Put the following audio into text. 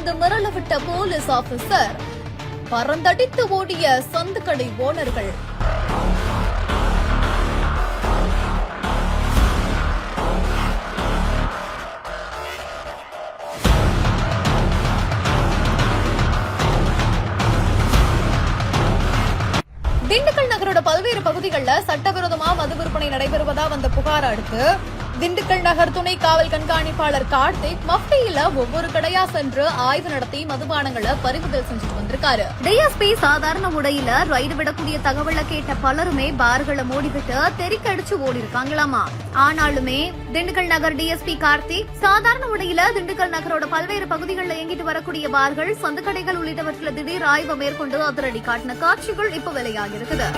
செய்து மிரளவிட்ட police officer, பறந்தடித்து ஓடிய சந்துக்கடை ஓனர்கள். திண்டுக்கல் நகரோட பல்வேறு பகுதிகளில் சட்டவிரோதமா மது விற்பனை நடைபெறுவதா வந்த புகார் அடுத்து திண்டுக்கல் நகர் துணை காவல் கண்காணிப்பாளர் கார்த்திக் மஃப்டியில ஒவ்வொரு கடையா சென்று ஆய்வு நடத்தி மதுபானங்களை பறிமுதல் செஞ்சுட்டு வந்திருக்காரு. டிஎஸ்பி சாதாரண உடையில ரைடு விடக்கூடிய தகவலை கேட்ட பலருமே பார்களை மூடிவிட்டு தெறிக்கடிச்சு ஓடி இருக்காங்களாமா. ஆனாலுமே திண்டுக்கல் நகர் டிஎஸ்பி கார்த்திக் சாதாரண உடையில திண்டுக்கல் நகரோட பல்வேறு பகுதிகளில் இயங்கிட்டு வரக்கூடிய பார்கள், சந்துக்கடைகள் உள்ளிட்டவற்றில் திடீர் ஆய்வு மேற்கொண்டு அதிரடி காட்டின காட்சிகள் இப்ப வெளியாகி இருக்குது.